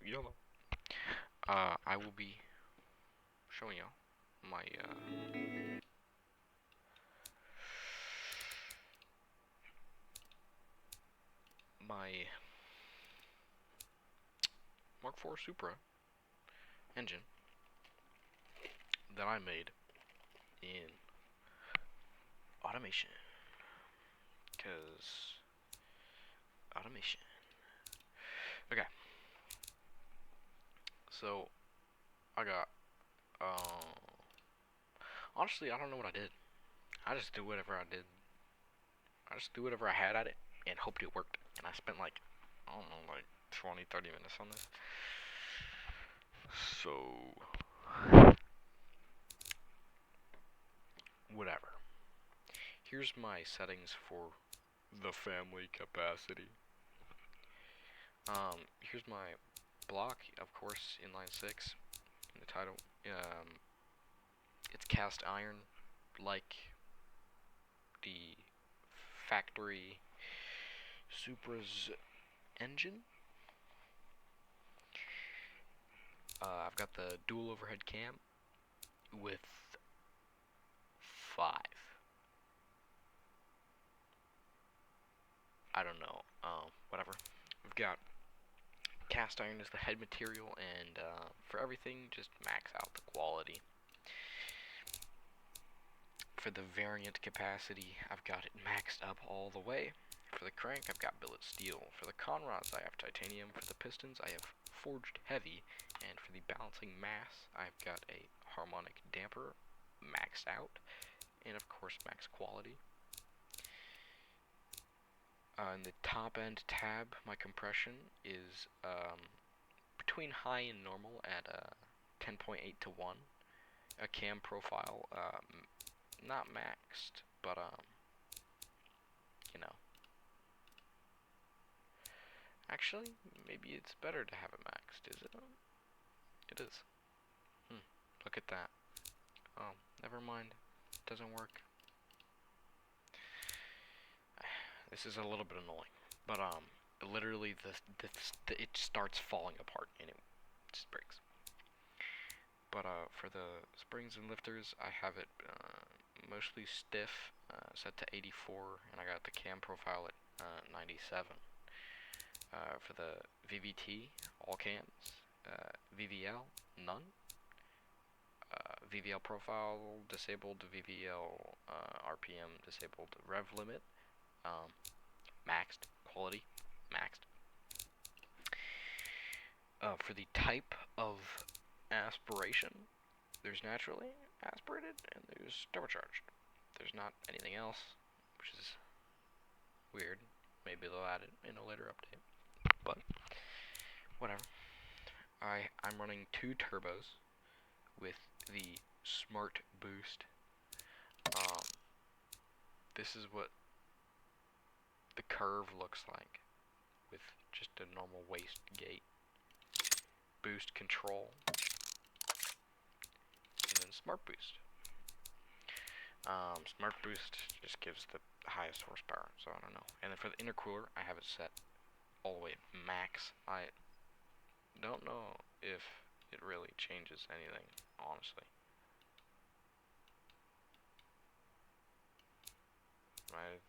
YOLO. I will be showing you my my Mark IV Supra engine that I made in automation. Cause automation. Okay. So I got honestly I don't know what I did. I just did whatever I did. I just threw whatever I had at it and hoped it worked. And I spent like, I don't know, like 20, 30 minutes on this. So, whatever. Here's my settings for the family capacity. Here's my block, of course, inline 6 in the title. It's cast iron, like the factory Supra's engine. I've got the dual overhead cam with 5. I don't know. Whatever. We've got cast iron as the head material, and for everything, just max out the quality. For the variant capacity, I've got it maxed up all the way. For the crank, I've got billet steel. For the conrods, I have titanium. For the pistons, I have forged heavy. And for the balancing mass, I've got a harmonic damper maxed out. And of course, max quality. In the top end tab, my compression is between high and normal at 10.8 to 1. A cam profile, not maxed, but you know. Actually, maybe it's better to have it maxed, is it? It is. Look at that. Oh, never mind. Doesn't work. This is a little bit annoying, but literally it starts falling apart and it just breaks. But for the springs and lifters, I have it mostly stiff, set to 84, and I got the cam profile at 97. For the VVT, all cams, VVL, none. VVL profile disabled, VVL RPM disabled, rev limit maxed, quality maxed. For the type of aspiration, there's naturally aspirated and there's turbocharged. There's not anything else, which is weird. Maybe they'll add it in a later update, but whatever. I'm running 2 turbos with the Smart Boost. This is what the curve looks like with just a normal waist gate. Boost control, and then Smart Boost. Smart Boost just gives the highest horsepower, so I don't know. And then for the intercooler, I have it set all the way max. I don't know if it really changes anything, honestly. I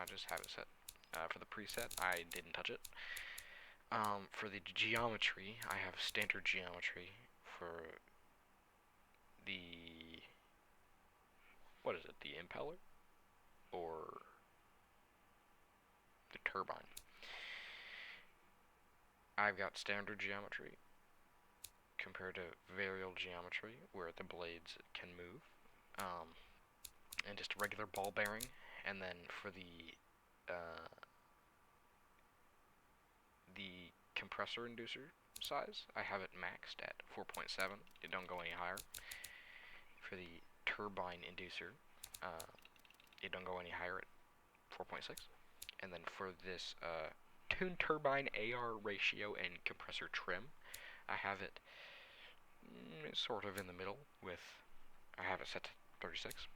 just have it set. For the preset, I didn't touch it. For the geometry, I have standard geometry for the, what is it, the impeller? Or the turbine. I've got standard geometry compared to variable geometry, where the blades can move. And just a regular ball bearing. And then for the compressor inducer size, I have it maxed at 4.7. It don't go any higher. For the turbine inducer, it don't go any higher at 4.6. And then for this tune turbine AR ratio and compressor trim, I have it sort of in the middle with, I have it set to 36.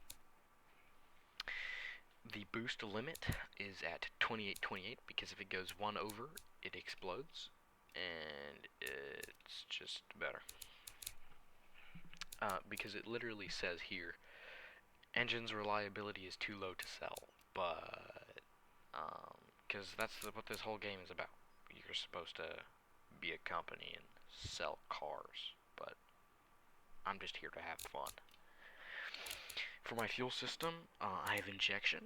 The boost limit is at 2828 because if it goes 1 over, it explodes. and it's just better. Because it literally says here, engine's reliability is too low to sell, but, because that's what this whole game is about. You're supposed to be a company and sell cars, but I'm just here to have fun. For my fuel system, I have injection,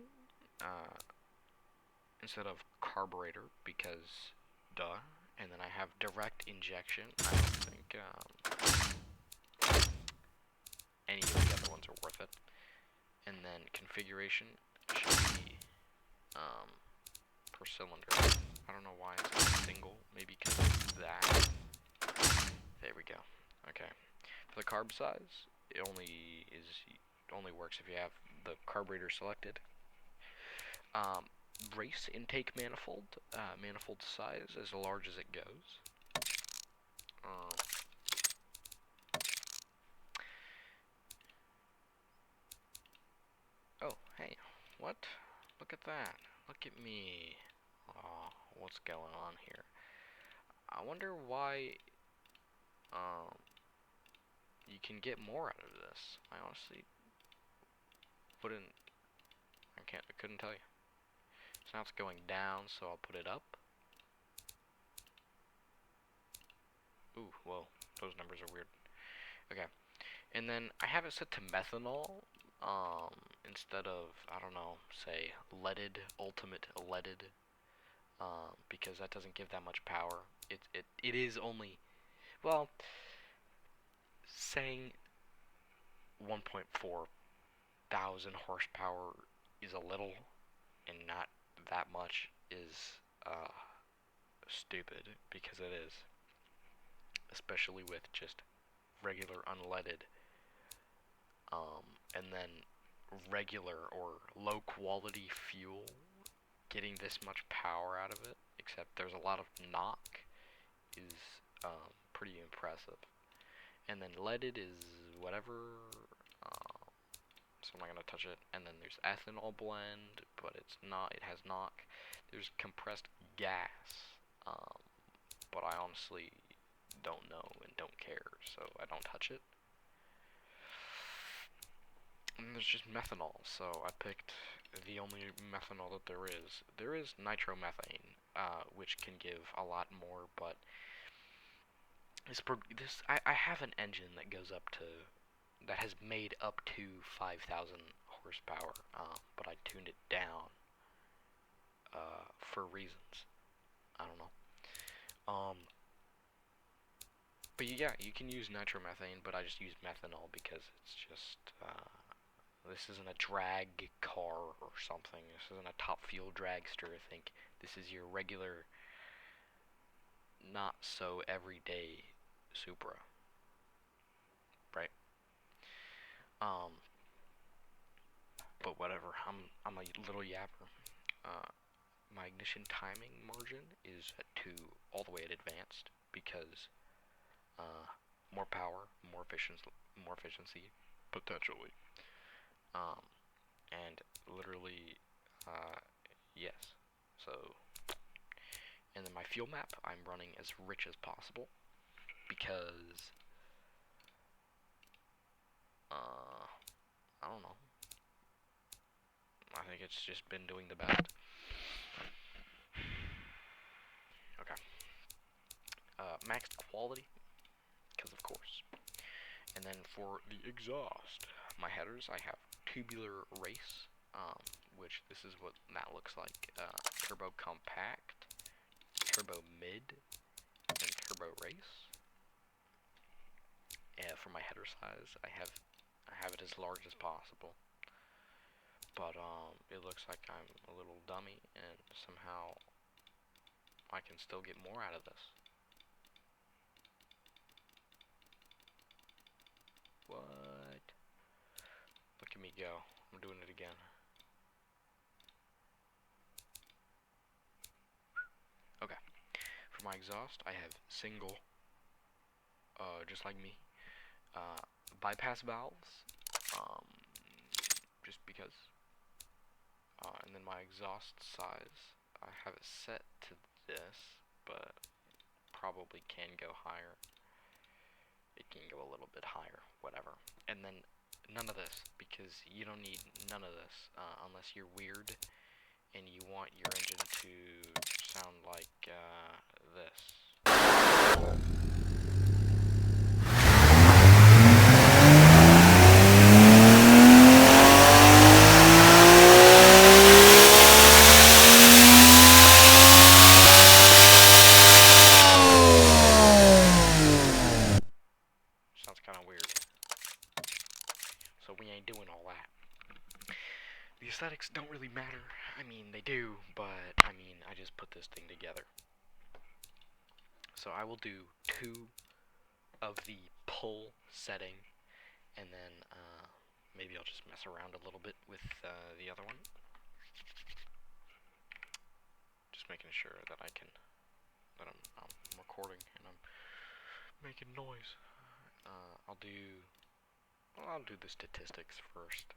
instead of carburetor, because, duh, and then I have direct injection. I don't think, any of the other ones are worth it. And then configuration should be per cylinder. I don't know why it's not single. Maybe because of that. There we go. Okay. For the carb size, it only works if you have the carburetor selected. Race intake manifold. Manifold size as large as it goes. Oh, hey, what? Look at that. Look at me. Oh, what's going on here? I wonder why, you can get more out of this. I honestly I couldn't tell you. So now it's going down, so I'll put it up. Ooh, whoa, those numbers are weird. Okay, and then I have it set to methanol, instead of, I don't know, say, leaded, ultimate leaded, because that doesn't give that much power. It is only, well, saying 1.4 thousand horsepower is a little, and not that much is, stupid, because it is. Especially with just regular unleaded, and then regular or low quality fuel getting this much power out of it, except there's a lot of knock, is, pretty impressive. And then leaded is whatever, so I'm not gonna touch it. And then there's ethanol blend, but it has knock. There's compressed gas, but I honestly don't know and don't care, so I don't touch it. And there's just methanol, so I picked the only methanol that there is. There is nitromethane, which can give a lot more, but I have an engine that goes up to, that has made up to 5,000 horsepower, but I tuned it down, for reasons. I don't know. But yeah, you can use nitromethane, but I just use methanol because it's just, this isn't a drag car or something. This isn't a top fuel dragster. I think this is your regular, not so everyday Supra, right? But whatever. I'm a little yapper. My ignition timing margin is at 2, all the way at advanced, because, more power, more efficiency, potentially. And literally, yes. So, and then my fuel map, I'm running as rich as possible, because, I don't know. I think it's just been doing the best. Okay. Maxed quality, because of course. And then for the exhaust, my headers, I have tubular race, which this is what that looks like. Turbo compact, turbo mid, and turbo race. And for my header size, I have it as large as possible. But it looks like I'm a little dummy, and somehow I can still get more out of this. What? Look at me go. I'm doing it again. Okay. For my exhaust, I have single, just like me, bypass valves, just because. And then my exhaust size, I have it set to this, but probably can go higher. It can go a little bit higher, whatever. And then none of this, because you don't need none of this unless you're weird and you want your engine to sound like this. Sounds kind of weird. So we ain't doing all that. The aesthetics don't really matter. I mean, they do, but I mean, I just put this thing together. So I will do 2 of the pull setting, and then maybe I'll just mess around a little bit with the other one. Just making sure that I'm recording and I'm making noise. I'll do the statistics first.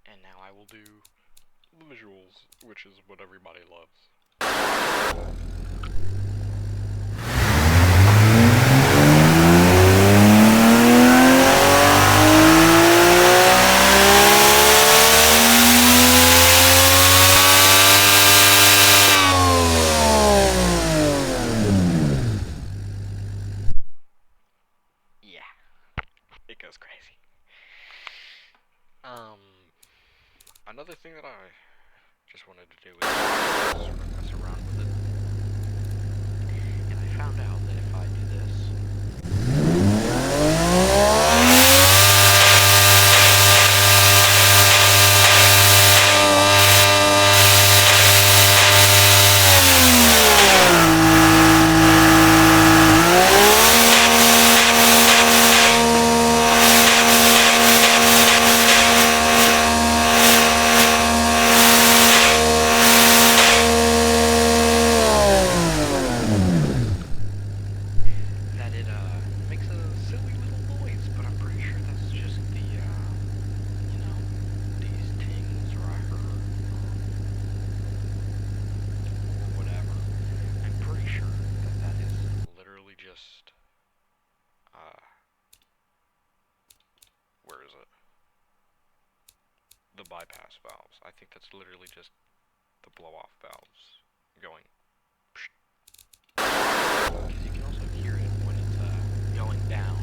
And now I will do the visuals, which is what everybody loves. Yeah, it goes crazy. Another thing that I just wanted to do is sort of mess around with it. And I found out that if I do this, that it makes a silly little noise, but I'm pretty sure that's just the, you know, these things or I heard, or whatever. I'm pretty sure that that is literally just, where is it? The bypass valves. I think that's literally just the blow-off valves going. Because you can also hear it when it's going down.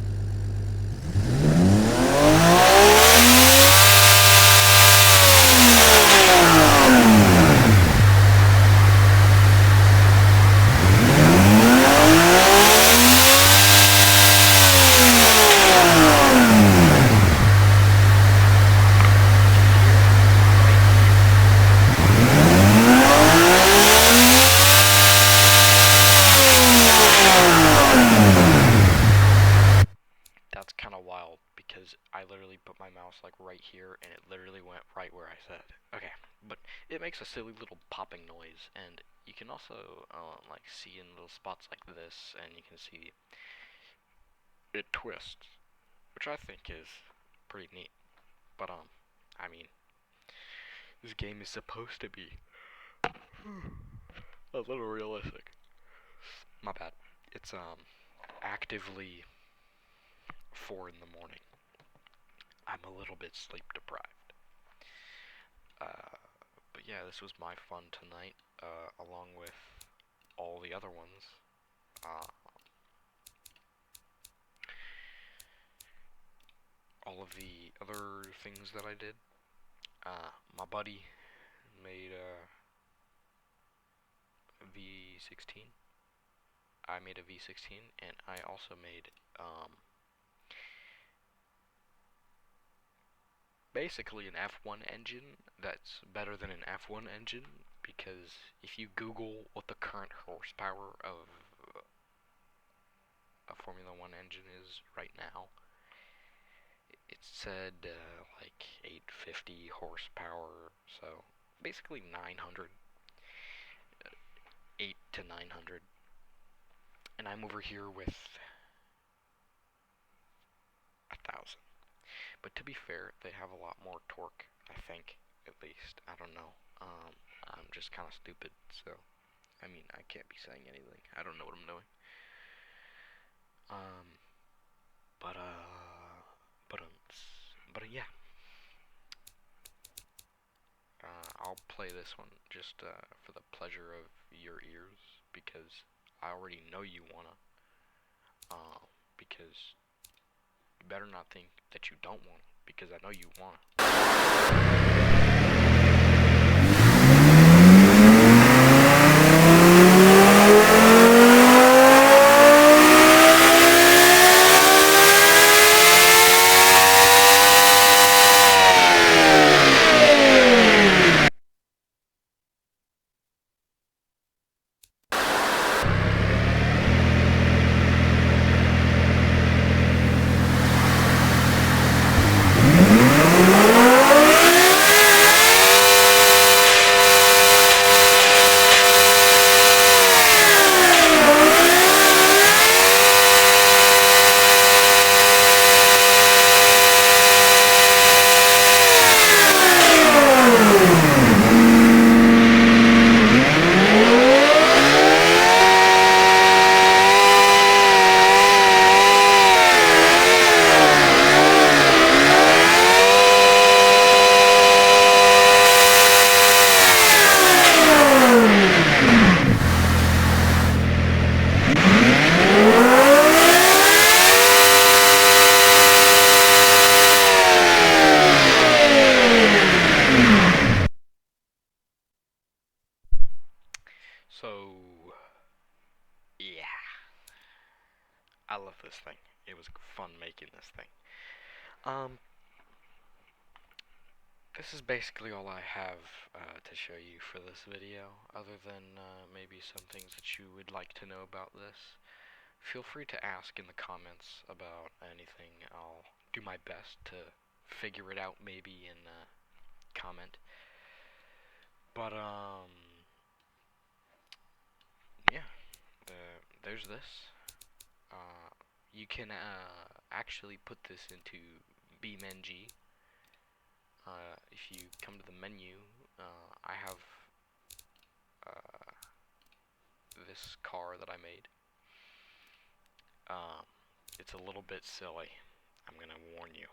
That's kind of wild because I literally put my mouse like right here and it literally went right where I said. Okay, but it makes a silly little popping noise, and you can also like see in little spots like this, and you can see it twists, which I think is pretty neat. But I mean, this game is supposed to be a little realistic. My bad. It's actively 4 in the morning. I'm a little bit sleep deprived. But yeah, this was my fun tonight, along with all the other ones. All of the other things that I did. My buddy made a V16. I made a V16, and I also made basically an F1 engine that's better than an F1 engine, because if you Google what the current horsepower of a Formula 1 engine is right now, it said like 850 horsepower, so basically 900, 8 to 900. And I'm over here with 1,000. But to be fair, they have a lot more torque, I think, at least. I don't know. I'm just kind of stupid, so I mean, I can't be saying anything. I don't know what I'm doing. Um, but but um, yeah. I'll play this one just for the pleasure of your ears because I already know you wanna. Because you better not think that you don't want it because I know you wanna. So, yeah, I love this thing. It was fun making this thing. Um, this is basically all I have to show you for this video, other than maybe some things that you would like to know about this. Feel free to ask in the comments about anything. I'll do my best to figure it out maybe in comment. But, yeah, there's this. You can actually put this into BeamNG. If you come to the menu, I have this car that I made. It's a little bit silly. I'm gonna warn you.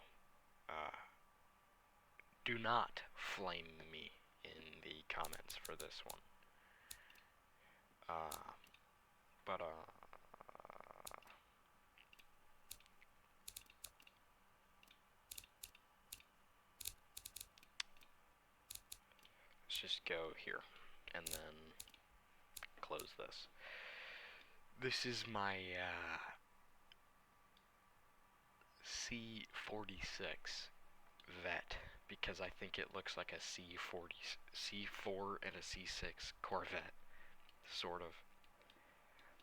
Do not flame me in the comments for this one. But let's just go here and then close this. This is my C46 Vet because I think it looks like a C4 and a C6 Corvette, sort of.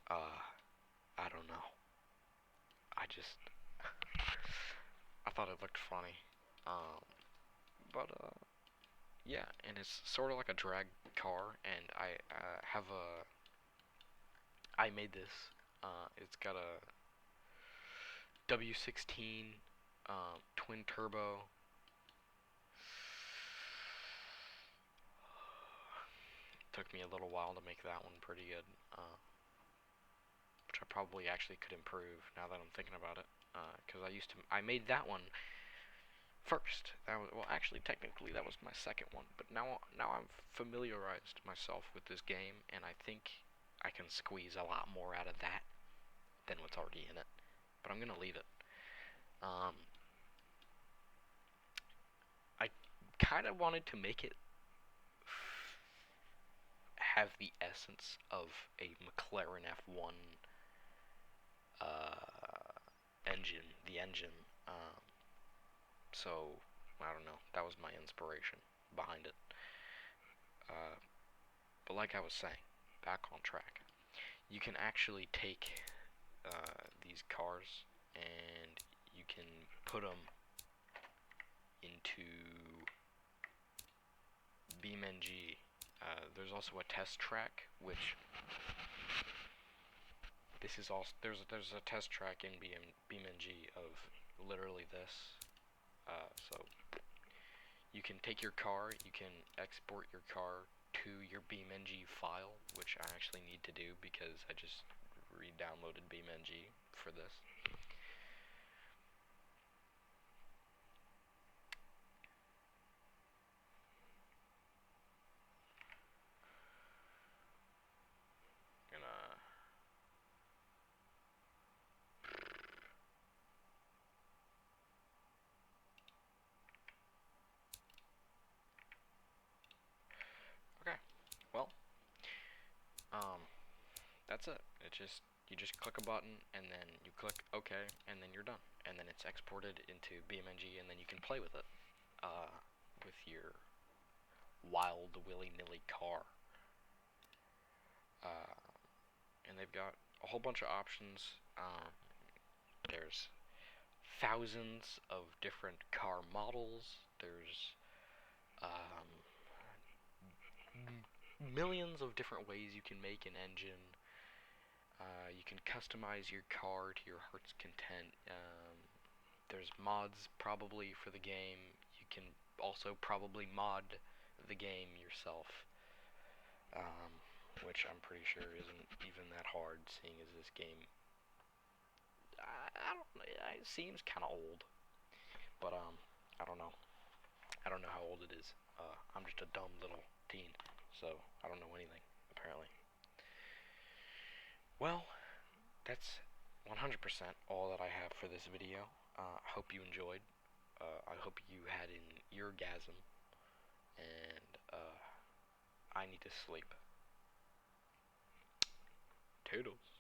I don't know. I just I thought it looked funny. But yeah, and it's sort of like a drag car, and I made this. It's got a W16 twin turbo. Took me a little while to make that one pretty good, which I probably actually could improve now that I'm thinking about it. Because I made that one first. Well, actually, technically, that was my second one. But now I've familiarized myself with this game, and I think I can squeeze a lot more out of that than what's already in it. But I'm gonna leave it. I kind of wanted to make it have the essence of a McLaren F1 engine, the engine. So, I don't know, that was my inspiration behind it. But like I was saying, back on track, you can actually take these cars and you can put them into BeamNG. There's also a test track, which this is also there's a test track in BeamNG of literally this. So you can take your car, you can export your car to your BeamNG file, which I actually need to do because I just re-downloaded BeamNG for this. Okay, well, that's it. You just click a button, and then you click OK, and then you're done. And then it's exported into BeamNG, and then you can play with it, with your wild willy-nilly car. And they've got a whole bunch of options. There's thousands of different car models. There's millions of different ways you can make an engine. You can customize your car to your heart's content. There's mods probably for the game. You can also probably mod the game yourself, which I'm pretty sure isn't even that hard, seeing as this game, I don't know, it seems kind of old, but I don't know. I don't know how old it is. I'm just a dumb little teen, so I don't know anything, apparently. Well, that's 100% all that I have for this video. I hope you enjoyed. I hope you had an eargasm, and I need to sleep. Toodles.